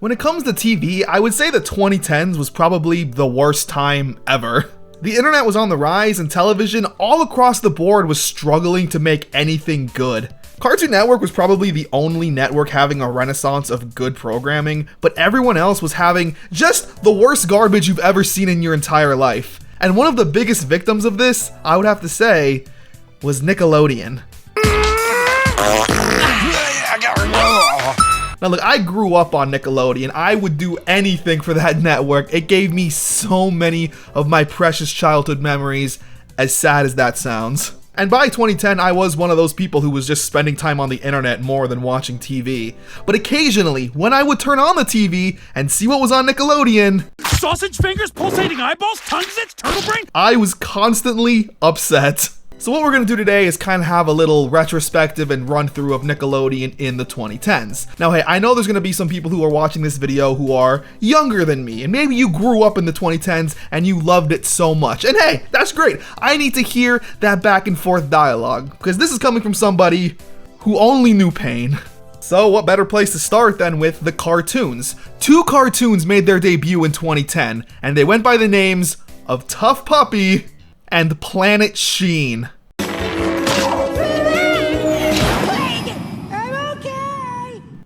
When it comes to TV, I would say the 2010s was probably the worst time ever. The internet was on the rise and television all across the board was struggling to make anything good. Cartoon Network was probably the only network having a renaissance of good programming, but everyone else was having just the worst garbage you've ever seen in your entire life. And one of the biggest victims of this, I would have to say, was Nickelodeon. Now look, I grew up on Nickelodeon. I would do anything for that network. It gave me so many of my precious childhood memories, as sad as that sounds. And by 2010, I was one of those people who was just spending time on the internet more than watching TV. But occasionally, when I would turn on the TV and see what was on Nickelodeon, sausage fingers, pulsating eyeballs, tongue zits, turtle brain, I was constantly upset. So what we're gonna do today is kind of have a little retrospective and run through of Nickelodeon in the 2010s. Now, hey, I know there's gonna be some people who are watching this video who are younger than me, and maybe you grew up in the 2010s and you loved it so much. And hey, that's great. I need to hear that back and forth dialogue, because this is coming from somebody who only knew pain. So what better place to start than with the cartoons? Two cartoons made their debut in 2010, and they went by the names of Tough Puppy and Planet Sheen.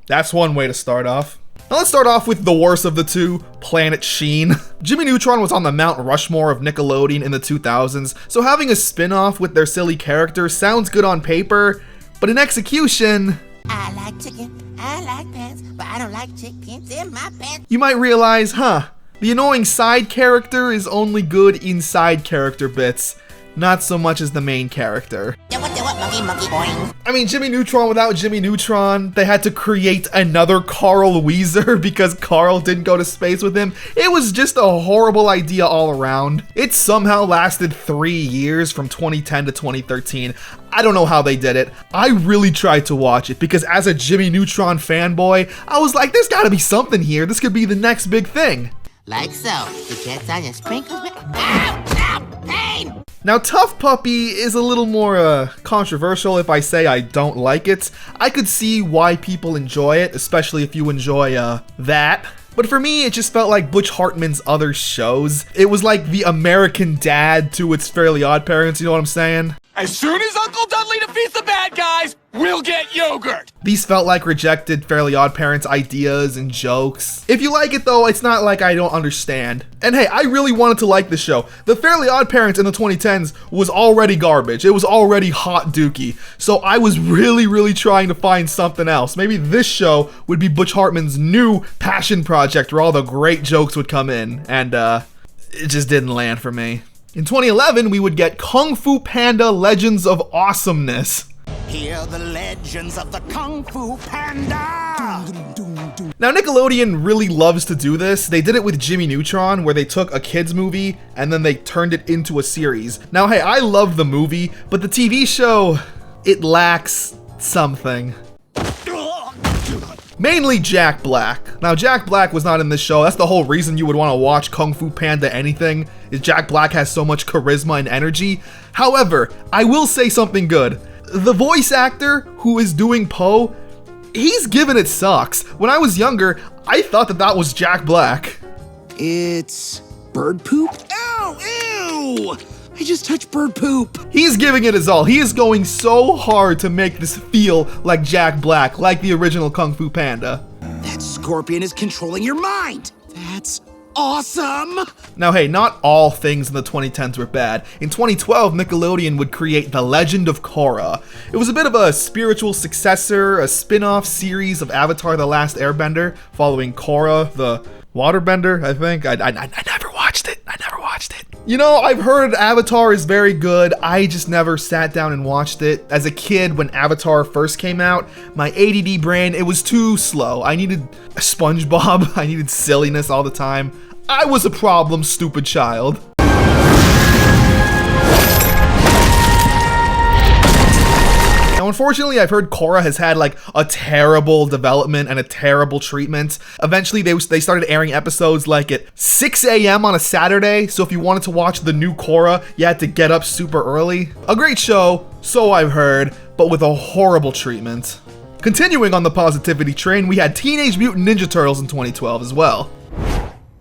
That's one way to start off. Now let's start off with the worst of the two, Planet Sheen. Jimmy Neutron was on the Mount Rushmore of Nickelodeon in the 2000s, so having a spin-off with their silly characters sounds good on paper, but in execution, I like chicken, I like pants, but I don't like chickens in my pants. You might realize, the annoying side character is only good in side character bits, not so much as the main character. Monkey, boing. I mean, Jimmy Neutron without Jimmy Neutron, they had to create another Carl Weezer because Carl didn't go to space with him. It was just a horrible idea all around. It somehow lasted 3 years from 2010 to 2013. I don't know how they did it. I really tried to watch it because as a Jimmy Neutron fanboy, I was like, there's gotta be something here. This could be the next big thing. Like so. The cat's on your sprinkles. Ow! Ow! Pain! Now, Tough Puppy is a little more controversial if I say I don't like it. I could see why people enjoy it, especially if you enjoy that. But for me, it just felt like Butch Hartman's other shows. It was like the American Dad to its Fairly Odd Parents, you know what I'm saying? As soon as Uncle Dudley defeats the bad guys, we'll get yogurt. These felt like rejected Fairly Odd Parents ideas and jokes. If you like it though, it's not like I don't understand. And hey, I really wanted to like the show. The Fairly Odd Parents in the 2010s was already garbage. It was already hot dookie. So I was really trying to find something else. Maybe this show would be Butch Hartman's new passion project where all the great jokes would come in. And it just didn't land for me. In 2011, we would get Kung Fu Panda Legends of Awesomeness. Hear the legends of the Kung Fu Panda! Now, Nickelodeon really loves to do this. They did it with Jimmy Neutron, where they took a kid's movie and then they turned it into a series. Now, hey, I love the movie, but the TV show, it lacks something. Mainly Jack Black. Now, Jack Black was not in this show. That's the whole reason you would want to watch Kung Fu Panda anything, is Jack Black has so much charisma and energy. However, I will say something good. The voice actor who is doing Poe, he's given it sucks. When I was younger, I thought that was Jack Black. It's bird poop? Ow! Ew! I just touched bird poop. He's giving it his all. He is going so hard to make this feel like Jack Black, like the original Kung Fu Panda. That scorpion is controlling your mind. That's awesome. Now, hey, not all things in the 2010s were bad. In 2012, Nickelodeon would create The Legend of Korra. It was a bit of a spiritual successor, a spin-off series of Avatar: The Last Airbender, following Korra, the waterbender, I think. I never watched it. You know, I've heard Avatar is very good. I just never sat down and watched it. As a kid, when Avatar first came out, my ADD brain, it was too slow. I needed a SpongeBob. I needed silliness all the time. I was a problem, stupid child. Now, unfortunately, I've heard Korra has had like a terrible development and a terrible treatment. Eventually, they started airing episodes like at 6 a.m. on a Saturday, so if you wanted to watch the new Korra, you had to get up super early. A great show, so I've heard, but with a horrible treatment. Continuing on the positivity train, we had Teenage Mutant Ninja Turtles in 2012 as well.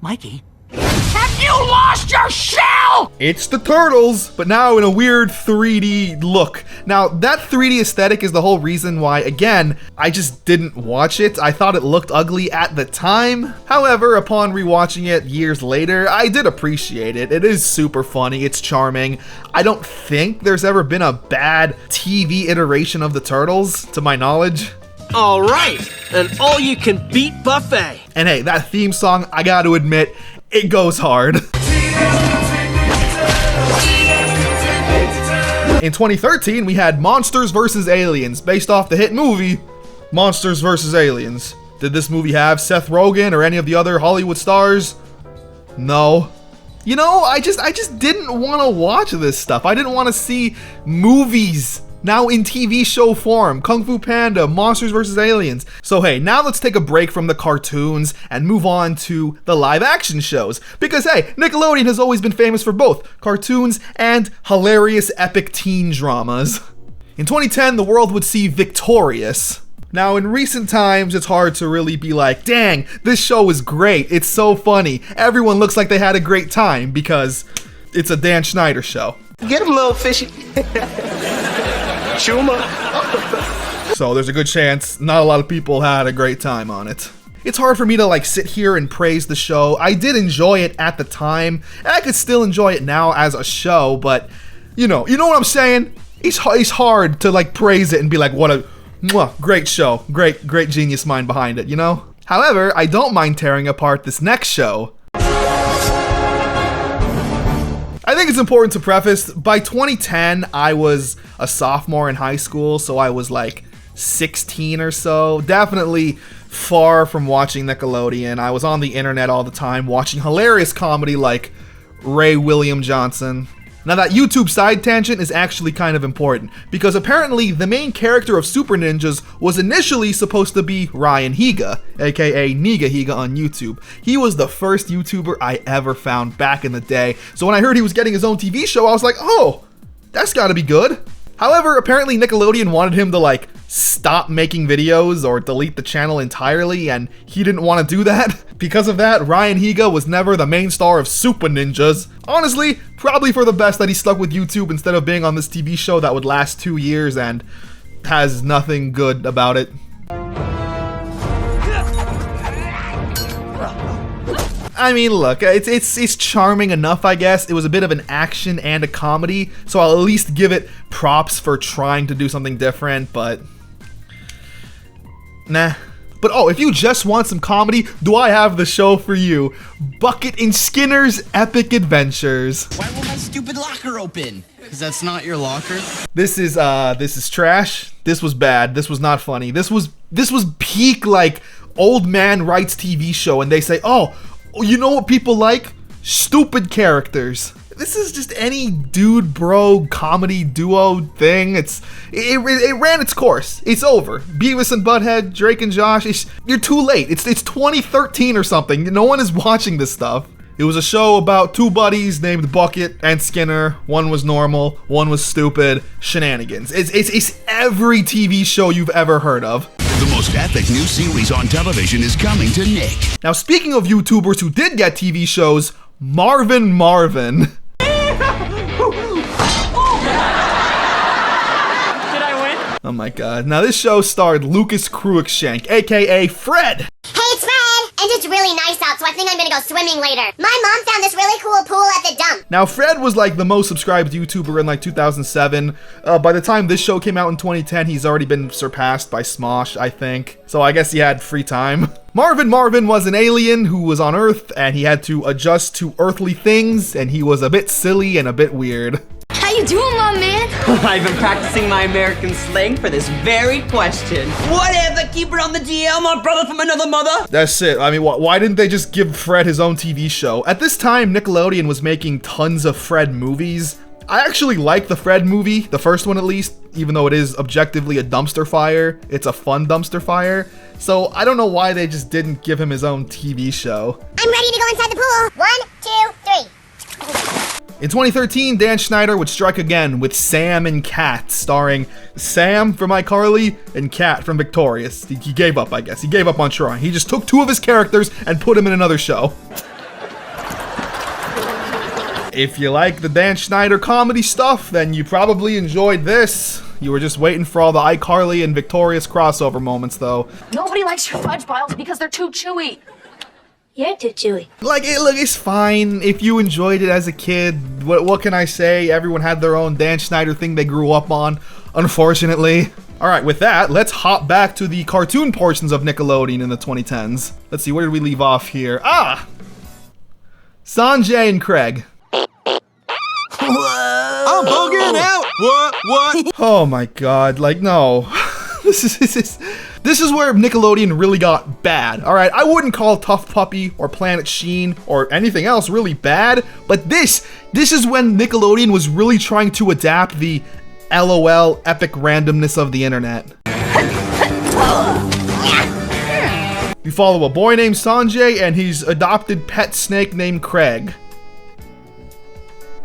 Mikey? Have you lost your shell? It's the Turtles, but now in a weird 3D look. Now, that 3D aesthetic is the whole reason why, again, I just didn't watch it. I thought it looked ugly at the time. However, upon rewatching it years later, I did appreciate it. It is super funny, it's charming. I don't think there's ever been a bad TV iteration of the Turtles, to my knowledge. All right, an all-you-can-beat buffet. And hey, that theme song, I gotta admit, it goes hard. In 2013, we had Monsters vs. Aliens, based off the hit movie Monsters vs. Aliens. Did this movie have Seth Rogen or any of the other Hollywood stars? No. You know, I just didn't want to watch this stuff. I didn't want to see movies now in TV show form. Kung Fu Panda, Monsters vs. Aliens. So hey, now let's take a break from the cartoons and move on to the live action shows. Because hey, Nickelodeon has always been famous for both cartoons and hilarious epic teen dramas. In 2010, the world would see Victorious. Now, in recent times, it's hard to really be like, dang, this show is great, it's so funny, everyone looks like they had a great time, because it's a Dan Schneider show. Get him, little fishy. Chuma. So there's a good chance not a lot of people had a great time on it. It's hard for me to like sit here and praise the show. I did enjoy it at the time, and I could still enjoy it now as a show, but you know what I'm saying? It's hard to like praise it and be like, what a great show, great genius mind behind it, you know? However, I don't mind tearing apart this next show. I think it's important to preface, by 2010, I was a sophomore in high school, so I was like 16 or so. Definitely far from watching Nickelodeon. I was on the internet all the time watching hilarious comedy like Ray William Johnson. Now that YouTube side tangent is actually kind of important, because apparently the main character of Super Ninjas was initially supposed to be Ryan Higa, aka Niga Higa on YouTube. He was the first YouTuber I ever found back in the day, so when I heard he was getting his own TV show, I was like, oh, that's gotta be good. However, apparently Nickelodeon wanted him to like stop making videos or delete the channel entirely, and he didn't want to do that. Because of that, Ryan Higa was never the main star of Super Ninjas. Honestly, probably for the best that he stuck with YouTube instead of being on this TV show that would last 2 years and has nothing good about it. I mean, look, it's charming enough, I guess. It was a bit of an action and a comedy, so I'll at least give it props for trying to do something different, but nah. But oh, if you just want some comedy, do I have the show for you. Bucket and Skinner's Epic Adventures. Why won't my stupid locker open? Because that's not your locker? This is trash. This was bad. This was not funny. This was peak like old man writes TV show and they say, oh, you know what people like? Stupid characters. This is just any dude bro comedy duo thing. It ran its course. It's over. Beavis and Butthead, Drake and Josh. You're too late. It's 2013 or something. No one is watching this stuff. It was a show about two buddies named Bucket and Skinner. One was normal, one was stupid. Shenanigans. It's every TV show you've ever heard of. The most epic new series on television is coming to Nick. Now, speaking of YouTubers who did get TV shows, Marvin. Did I win? Oh my god. Now, this show starred Lucas Cruikshank, aka Fred. Hey, it's Fred! And it's really nice out, so I think I'm gonna go swimming later. My mom found this really cool pool at the dump. Now, Fred was like the most subscribed YouTuber in like 2007. By the time this show came out in 2010, he's already been surpassed by Smosh, I think. So I guess he had free time. Marvin was an alien who was on Earth, and he had to adjust to earthly things, and he was a bit silly and a bit weird. How you doing, my man? I've been practicing my American slang for this very question. Whatever, keep it on the DL, my brother from another mother. That's it. I mean, why didn't they just give Fred his own TV show? At this time, Nickelodeon was making tons of Fred movies. I actually like the Fred movie, the first one at least, even though it is objectively a dumpster fire. It's a fun dumpster fire. So I don't know why they just didn't give him his own TV show. I'm ready to go inside the pool. 1, 2, 3. In 2013, Dan Schneider would strike again with Sam and Cat, starring Sam from iCarly and Cat from Victorious. He gave up, I guess. He gave up on trying. He just took 2 of his characters and put them in another show. If you like the Dan Schneider comedy stuff, then you probably enjoyed this. You were just waiting for all the iCarly and Victorious crossover moments, though. Nobody likes your fudge piles because they're too chewy. You're too chewy. Like, look, it's fine if you enjoyed it as a kid. What can I say? Everyone had their own Dan Schneider thing they grew up on, unfortunately. All right, with that, let's hop back to the cartoon portions of Nickelodeon in the 2010s. Let's see, where did we leave off here? Sanjay and Craig. I'm bugging out. What? Oh my god, like, no. This is where Nickelodeon really got bad. All right, I wouldn't call Tough Puppy or Planet Sheen or anything else really bad, but this is when Nickelodeon was really trying to adapt the LOL epic randomness of the internet. We follow a boy named Sanjay and his adopted pet snake named Craig.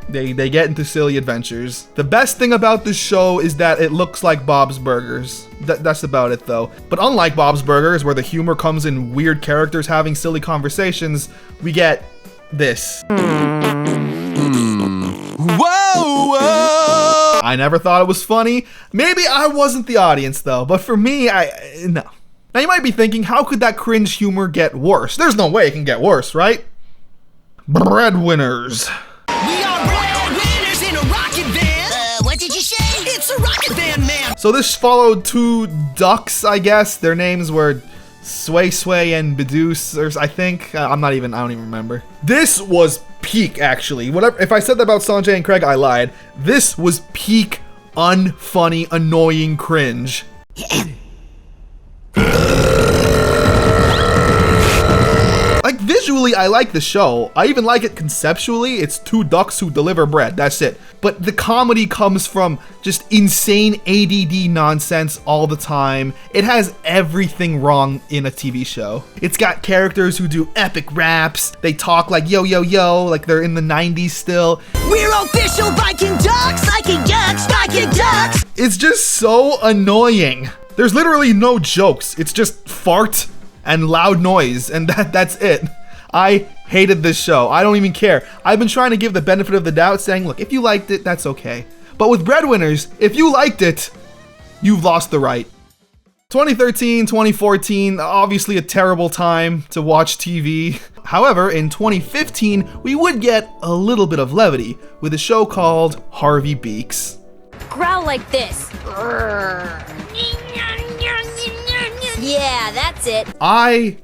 They get into silly adventures. The best thing about this show is that it looks like Bob's Burgers. That's about it though. But unlike Bob's Burgers, where the humor comes in weird characters having silly conversations, we get this. Whoa! I never thought it was funny. Maybe I wasn't the audience though, but for me, no. Now you might be thinking, how could that cringe humor get worse? There's no way it can get worse, right? Breadwinners. What did you say? It's a rocket van, man. So this followed 2 ducks, I guess. Their names were Sway Sway and Bedoose, or I think. I don't even remember. This was peak, actually. Whatever. If I said that about Sanjay and Craig, I lied. This was peak unfunny, annoying cringe. Like, visually, I like the show. I even like it conceptually. It's 2 ducks who deliver bread. That's it. But the comedy comes from just insane ADD nonsense all the time. It has everything wrong in a TV show. It's got characters who do epic raps. They talk like yo, yo, yo, like they're in the 90s still. We're official Viking ducks, Viking ducks, Viking ducks. It's just so annoying. There's literally no jokes. It's just fart and loud noise, and that's it. I hated this show. I don't even care. I've been trying to give the benefit of the doubt, saying, look, if you liked it, that's okay. But with Breadwinners, if you liked it, you've lost the right. 2013, 2014, obviously a terrible time to watch TV. However, in 2015, we would get a little bit of levity with a show called Harvey Beaks. Growl like this. Yeah, that's it. I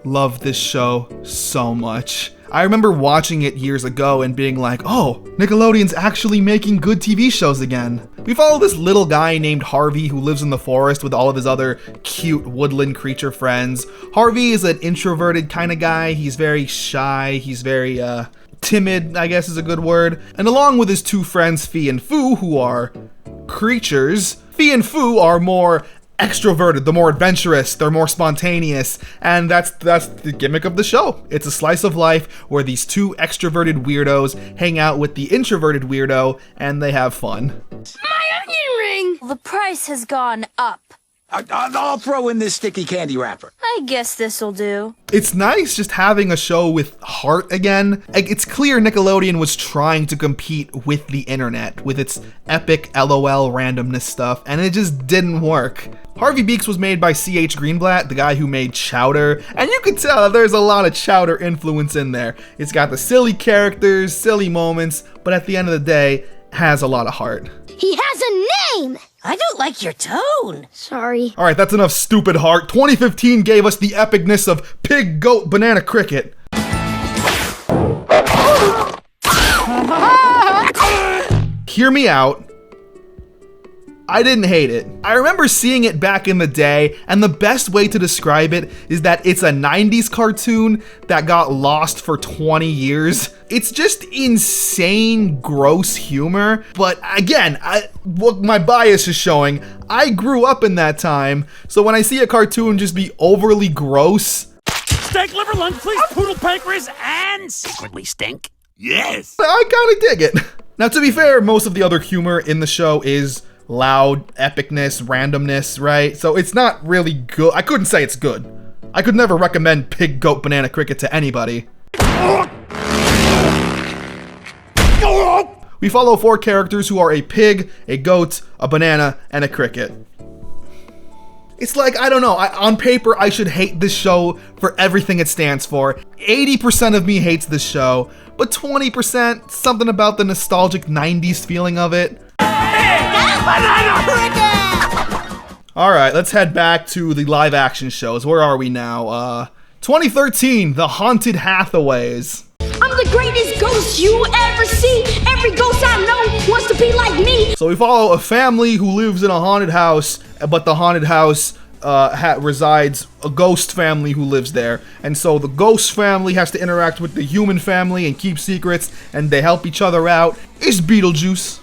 love this show so much. I remember watching it years ago and being like, oh, Nickelodeon's actually making good TV shows again. We follow this little guy named Harvey who lives in the forest with all of his other cute woodland creature friends. Harvey is an introverted kind of guy. He's very shy. He's very, timid, I guess is a good word. And along with his 2 friends, Fee and Foo, who are creatures, Fee and Foo are more extroverted, they're more adventurous, they're more spontaneous, and that's the gimmick of the show. It's a slice of life where these 2 extroverted weirdos hang out with the introverted weirdo and they have fun. My onion ring! The price has gone up. I'll throw in this sticky candy wrapper. I guess this'll do. It's nice just having a show with heart again. Like, it's clear Nickelodeon was trying to compete with the internet with its epic LOL randomness stuff, and it just didn't work. Harvey Beaks was made by C.H. Greenblatt, the guy who made Chowder, and you could tell that there's a lot of Chowder influence in there. It's got the silly characters, silly moments, but at the end of the day, has a lot of heart. He has a name. I don't like your tone. Sorry. Alright, that's enough stupid heart. 2015 gave us the epicness of Pig, Goat, Banana, Cricket. Hear me out. I didn't hate it. I remember seeing it back in the day, and the best way to describe it is that it's a 90s cartoon that got lost for 20 years. It's just insane, gross humor. But again, what my bias is showing, I grew up in that time, so when I see a cartoon just be overly gross, Steak, liver, lunch, please, poodle, pancreas, and Secretly stink. Yes. I kind of dig it. Now, to be fair, most of the other humor in the show is loud epicness, randomness, right? So it's not really good. I couldn't say it's good. I could never recommend Pig, Goat, Banana, Cricket to anybody. We follow 4 characters who are a pig, a goat, a banana, and a cricket. It's like, I don't know, on paper I should hate this show for everything it stands for. 80% of me hates this show, but 20%, something about the nostalgic 90s feeling of it. Alright, let's head back to the live action shows. Where are we now? 2013, The Haunted Hathaways. I'm the greatest ghost you ever see. Every ghost I know wants to be like me. So we follow a family who lives in a haunted house, but the haunted house resides a ghost family who lives there. And so the ghost family has to interact with the human family and keep secrets, and they help each other out. It's Beetlejuice.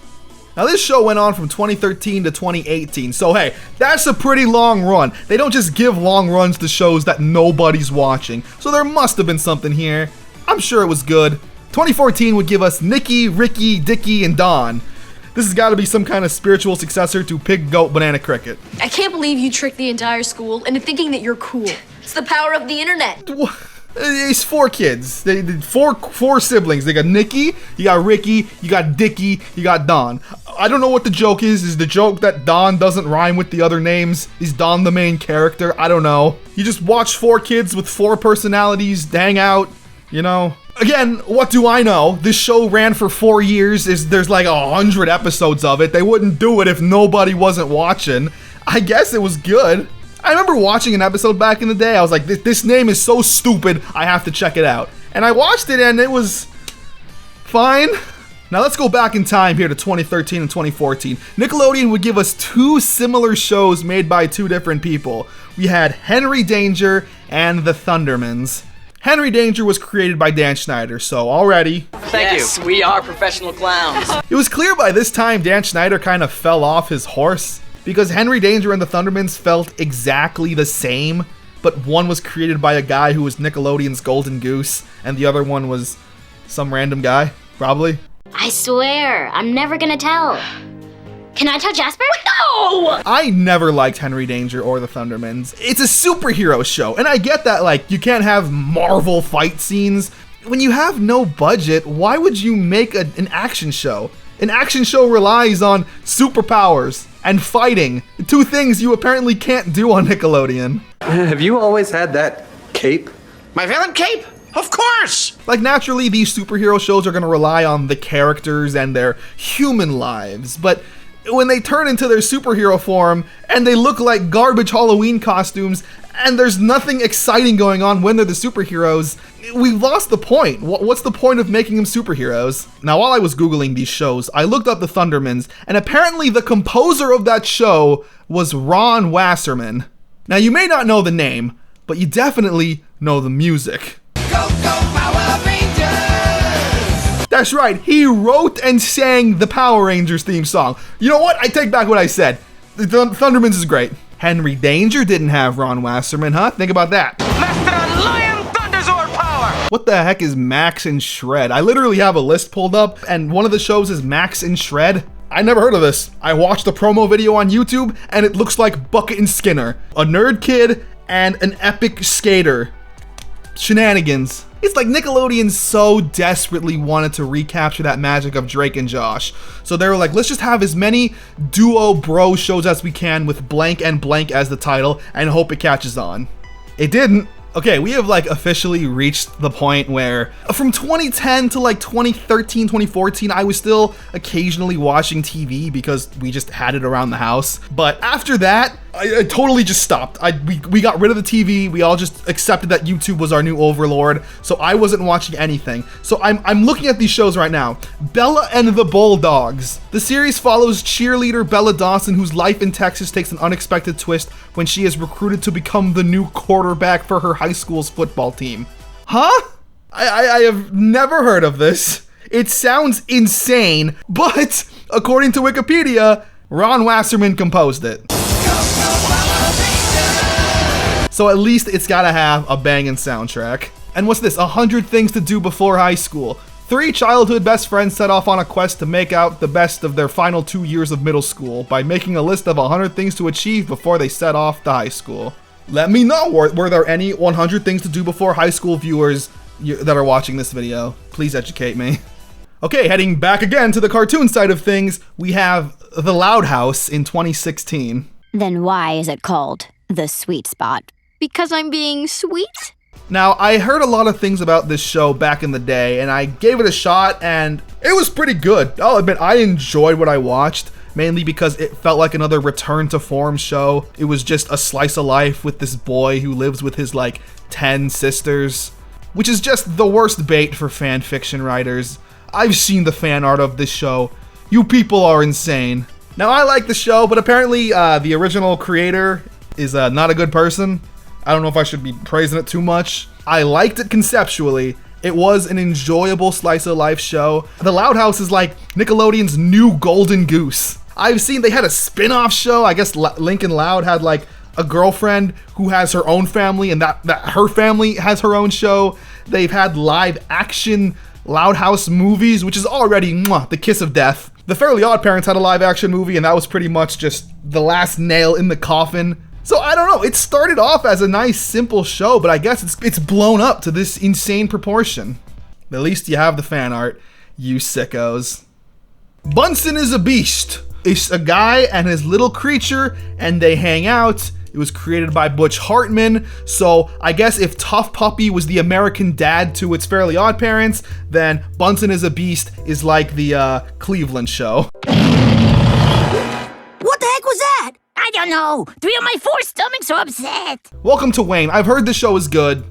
Now this show went on from 2013 to 2018, so hey, that's a pretty long run. They don't just give long runs to shows that nobody's watching, so there must have been something here. I'm sure it was good. 2014 would give us Nikki, Ricky, Dickie, and Don. This has got to be some kind of spiritual successor to Pig, Goat, Banana, Cricket. I can't believe you tricked the entire school into thinking that you're cool. It's the power of the internet. It's 4 kids. They did four siblings. They got Nikki, you got Ricky, you got Dickie, you got Don. I don't know what the joke is. Is the joke that Don doesn't rhyme with the other names? Is Don the main character? I don't know. You just watch 4 kids with 4 personalities hang out, you know? Again, what do I know? This show ran for 4 years. There's like 100 episodes of it. They wouldn't do it if nobody wasn't watching. I guess it was good. I remember watching an episode back in the day. I was like, this name is so stupid, I have to check it out. And I watched it and it was fine. Now let's go back in time here to 2013 and 2014. Nickelodeon would give us 2 similar shows made by 2 different people. We had Henry Danger and the Thundermans. Henry Danger was created by Dan Schneider, so already... Thank you. We are professional clowns. It was clear by this time Dan Schneider kind of fell off his horse, because Henry Danger and the Thundermans felt exactly the same, but one was created by a guy who was Nickelodeon's Golden Goose, and the other one was some random guy, probably. I swear, I'm never gonna tell. Can I tell Jasper? No! I never liked Henry Danger or the Thundermans. It's a superhero show, and I get that, like, you can't have Marvel fight scenes. When you have no budget, why would you make an action show? An action show relies on superpowers and fighting, 2 things you apparently can't do on Nickelodeon. Have you always had that cape? My villain cape? Of course! Like, naturally, these superhero shows are gonna rely on the characters and their human lives, but when they turn into their superhero form and they look like garbage Halloween costumes and there's nothing exciting going on when they're the superheroes, we've lost the point. What's the point of making them superheroes? Now, while I was Googling these shows, I looked up the Thundermans, and apparently the composer of that show was Ron Wasserman. Now, you may not know the name, but you definitely know the music. Go, go, Power Rangers! That's right, he wrote and sang the Power Rangers theme song. You know what? I take back what I said. The Thundermans is great. Henry Danger didn't have Ron Wasserman, huh? Think about that. Master Lion Thunderzord power! What the heck is Max and Shred? I literally have a list pulled up, and one of the shows is Max and Shred. I never heard of this. I watched the promo video on YouTube, and it looks like Bucket and Skinner. A nerd kid and an epic skater. Shenanigans. It's like Nickelodeon so desperately wanted to recapture that magic of Drake and Josh. So they were like, let's just have as many duo bro shows as we can with blank and blank as the title and hope it catches on. It didn't. Okay, we have like officially reached the point where from 2010 to like 2013, 2014, I was still occasionally watching TV because we just had it around the house. But after that, I totally just stopped. We got rid of the TV. We all just accepted that YouTube was our new overlord. So I wasn't watching anything. So I'm looking at these shows right now. Bella and the Bulldogs. The series follows cheerleader Bella Dawson, whose life in Texas takes an unexpected twist when she is recruited to become the new quarterback for her high school's football team. Huh? I have never heard of this. It sounds insane, but according to Wikipedia, Ron Wasserman composed it. So at least it's gotta have a banging soundtrack. And what's this? 100 Things to Do Before High School, 3 childhood best friends set off on a quest to make out the best of their final 2 years of middle school by making a list of 100 things to achieve before they set off to high school. Let me know, were there any 100 things to do before high school viewers that are watching this video? Please educate me. Okay, heading back again to the cartoon side of things, we have The Loud House in 2016. Then why is it called The Sweet Spot? Because I'm being sweet? Now, I heard a lot of things about this show back in the day, and I gave it a shot, and it was pretty good. I'll admit, I enjoyed what I watched, mainly because it felt like another return to form show. It was just a slice of life with this boy who lives with his, 10 sisters, which is just the worst bait for fan fiction writers. I've seen the fan art of this show. You people are insane. Now, I like the show, but apparently the original creator is not a good person. I don't know if I should be praising it too much. I liked it conceptually. It was an enjoyable slice of life show. The Loud House is like Nickelodeon's new golden goose. I've seen they had a spin-off show. I guess Lincoln Loud had a girlfriend who has her own family, and that her family has her own show. They've had live action Loud House movies, which is already the kiss of death. The Fairly Odd Parents had a live action movie, and that was pretty much just the last nail in the coffin. So I don't know, it started off as a nice simple show, but I guess it's blown up to this insane proportion. At least you have the fan art, you sickos. Bunsen is a beast. It's a guy and his little creature, and they hang out. It was created by Butch Hartman, so I guess if Tough Puppy was the American dad to its Fairly Odd Parents, then Bunsen is a Beast is like the Cleveland show. What the heck was that? I don't know. 3 of my 4 stomachs are upset. Welcome to Wayne. I've heard this show is good.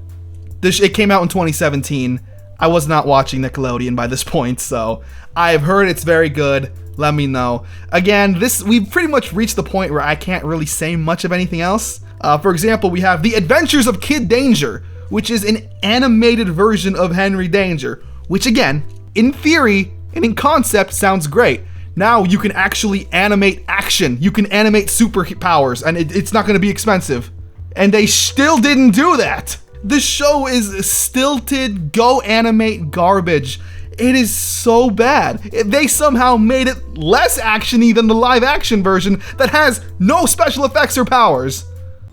It came out in 2017. I was not watching Nickelodeon by this point, so I've heard it's very good. Let me know. Again, we've pretty much reached the point where I can't really say much of anything else. For example, we have The Adventures of Kid Danger, which is an animated version of Henry Danger, which again, in theory and in concept sounds great. Now you can actually animate action. You can animate superpowers, and it's not going to be expensive. And they still didn't do that. The show is stilted, go animate garbage. It is so bad. They somehow made it less actiony than the live action version that has no special effects or powers.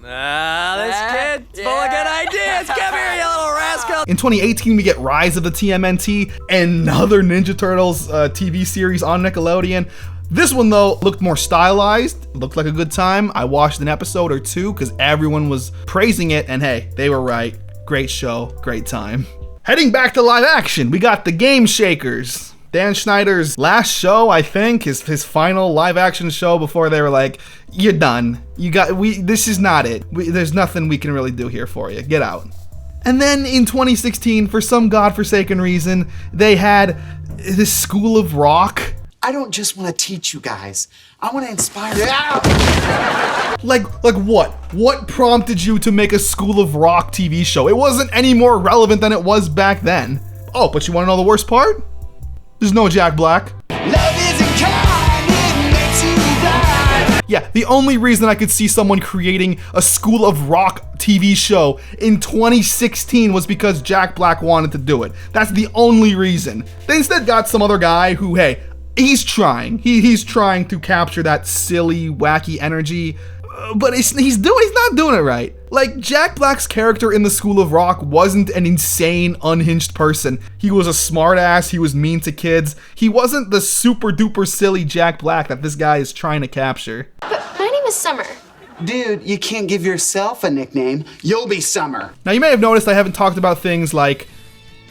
This kid's full of good ideas. Come here, you little rascal. In 2018, we get Rise of the TMNT, another Ninja Turtles TV series on Nickelodeon. This one, though, looked more stylized, looked like a good time. I watched an episode or two because everyone was praising it, and hey, they were right. Great show, great time. Heading back to live action, we got the Game Shakers. Dan Schneider's last show, I think, his final live action show before they were like, you're done. This is not it. There's nothing we can really do here for you. Get out. And then in 2016, for some godforsaken reason, they had this School of Rock. I don't just want to teach you guys. I want to inspire you. Like what? What prompted you to make a School of Rock TV show? It wasn't any more relevant than it was back then. Oh, but you want to know the worst part? There's no Jack Black. Love isn't kind, it makes you blind. Yeah, the only reason I could see someone creating a School of Rock TV show in 2016 was because Jack Black wanted to do it. That's the only reason. They instead got some other guy who, hey, he's trying. He's trying to capture that silly, wacky energy, but he's not doing it right. Like, Jack Black's character in the School of Rock wasn't an insane, unhinged person. He was a smartass. He was mean to kids. He wasn't the super duper silly Jack Black that this guy is trying to capture. But my name is Summer. Dude, you can't give yourself a nickname. You'll be Summer. Now, you may have noticed I haven't talked about things like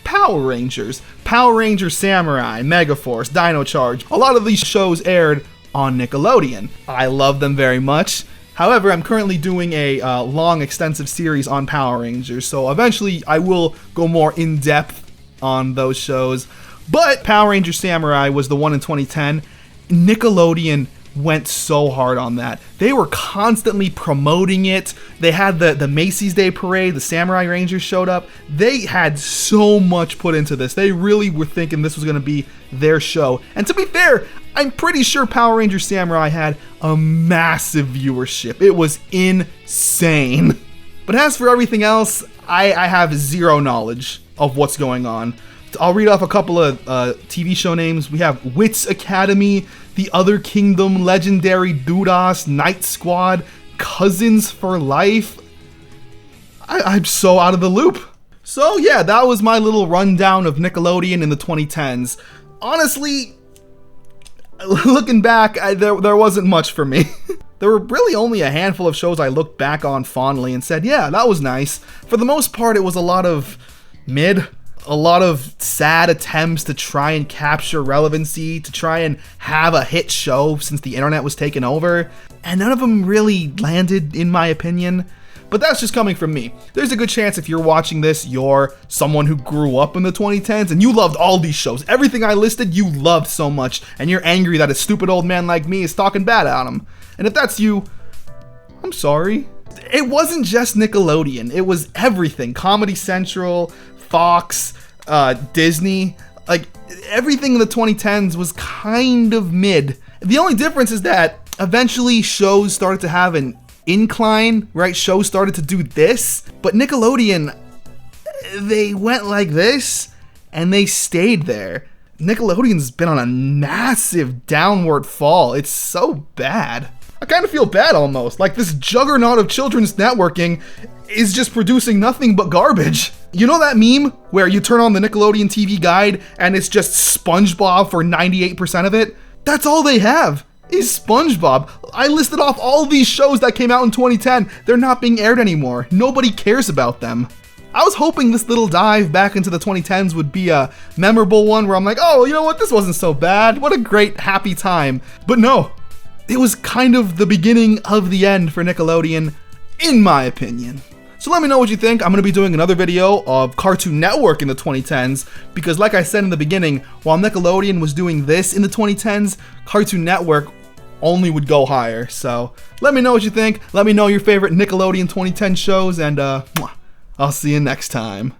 Power Rangers, Power Ranger Samurai, Megaforce, Dino Charge. A lot of these shows aired on Nickelodeon. I love them very much. However, I'm currently doing a long, extensive series on Power Rangers, so eventually I will go more in-depth on those shows. But Power Ranger Samurai was the one in 2010. Nickelodeon went so hard on that. They were constantly promoting it. They had the Macy's Day Parade, the Samurai Rangers showed up. They had so much put into this. They really were thinking this was going to be their show. And to be fair, I'm pretty sure Power Rangers Samurai had a massive viewership. It was insane. But as for everything else, I have zero knowledge of what's going on. I'll read off a couple of TV show names. We have Wits Academy, The Other Kingdom, Legendary Dudas, Night Squad, Cousins for Life. I'm so out of the loop. So yeah, that was my little rundown of Nickelodeon in the 2010s. Honestly, looking back, there wasn't much for me. There were really only a handful of shows I looked back on fondly and said, yeah, that was nice. For the most part, it was a lot of mid, a lot of sad attempts to try and capture relevancy, to try and have a hit show since the internet was taken over, and none of them really landed, in my opinion. But that's just coming from me. There's a good chance if you're watching this, you're someone who grew up in the 2010s and you loved all these shows. Everything I listed, you loved so much, and you're angry that a stupid old man like me is talking bad on them. And if that's you, I'm sorry. It wasn't just Nickelodeon. It was everything. Comedy Central, Fox, Disney. Like, everything in the 2010s was kind of mid. The only difference is that eventually shows started to have an incline, right? Shows started to do this, but Nickelodeon, they went like this and they stayed there. Nickelodeon's been on a massive downward fall. It's so bad. I kind of feel bad almost, like this juggernaut of children's networking is just producing nothing but garbage. You know that meme where you turn on the Nickelodeon TV guide and it's just SpongeBob for 98% of it? That's all they have is SpongeBob. I listed off all these shows that came out in 2010. They're not being aired anymore. Nobody cares about them. I was hoping this little dive back into the 2010s would be a memorable one where I'm like, oh, you know what? This wasn't so bad. What a great, happy time. But no, it was kind of the beginning of the end for Nickelodeon, in my opinion. So let me know what you think. I'm going to be doing another video of Cartoon Network in the 2010s because like I said in the beginning, while Nickelodeon was doing this in the 2010s, Cartoon Network only would go higher. So let me know what you think. Let me know your favorite Nickelodeon 2010 shows, and I'll see you next time.